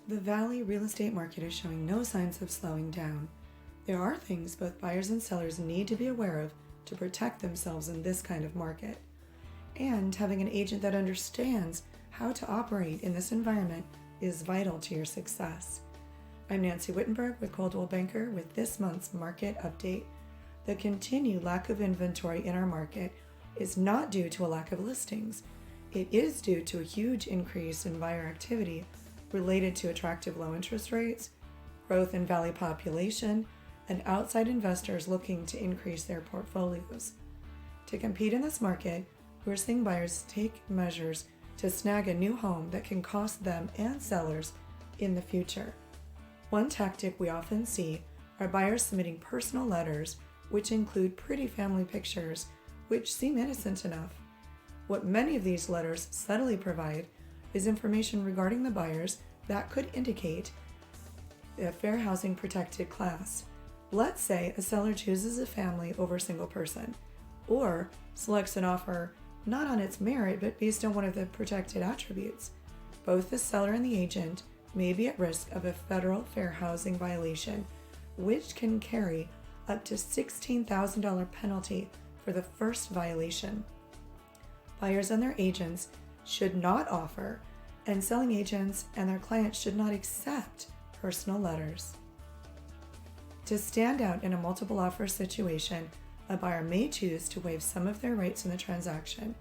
The Valley real estate market is showing no signs of slowing down. There are things both buyers and sellers need to be aware of to protect themselves in this kind of market. And having an agent that understands how to operate in this environment is vital to your success. I'm Nancy Wittenberg with Coldwell Banker with this month's market update. The continued lack of inventory in our market is not due to a lack of listings. It is due to a huge increase in buyer activity related to attractive low interest rates, growth in Valley population, and outside investors looking to increase their portfolios. To compete in this market, we're seeing buyers take measures to snag a new home that can cost them and sellers in the future. One tactic we often see are buyers submitting personal letters which include pretty family pictures which seem innocent enough. What many of these letters subtly provide is information regarding the buyers that could indicate a fair housing protected class. Let's say a seller chooses a family over a single person, or selects an offer not on its merit but based on one of the protected attributes. Both the seller and the agent may be at risk of a federal fair housing violation, which can carry up to $16,000 penalty for the first violation. Buyers and their agents should not offer, and selling agents and their clients should not accept personal letters. To stand out in a multiple offer situation, a buyer may choose to waive some of their rights in the transaction,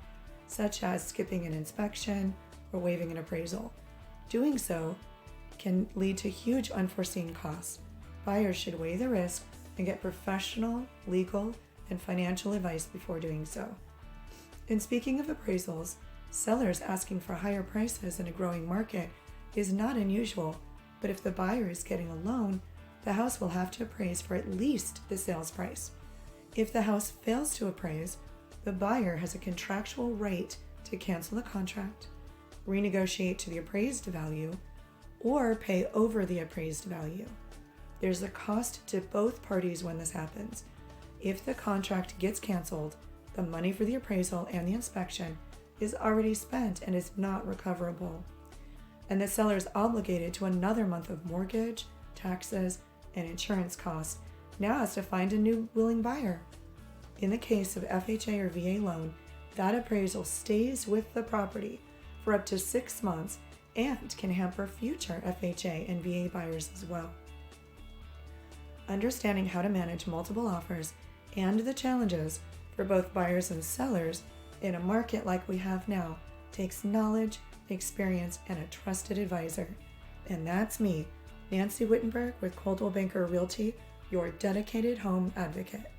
such as skipping an inspection or waiving an appraisal. Doing so can lead to huge unforeseen costs. Buyers should weigh the risk and get professional, legal, and financial advice before doing so. And speaking of appraisals, sellers asking for higher prices in a growing market is not unusual, but if the buyer is getting a loan, the house will have to appraise for at least the sales price. If the house fails to appraise, the buyer has a contractual right to cancel the contract, renegotiate to the appraised value, or pay over the appraised value. There's a cost to both parties when this happens. If the contract gets canceled, the money for the appraisal and the inspection is already spent and is not recoverable. And the seller is obligated to another month of mortgage, taxes, and insurance costs, now has to find a new willing buyer. In the case of FHA or VA loan, that appraisal stays with the property for up to 6 months and can hamper future FHA and VA buyers as well. Understanding how to manage multiple offers and the challenges for both buyers and sellers in a market like we have now takes knowledge, experience, and a trusted advisor. And that's me, Nancy Wittenberg with Coldwell Banker Realty, your dedicated home advocate.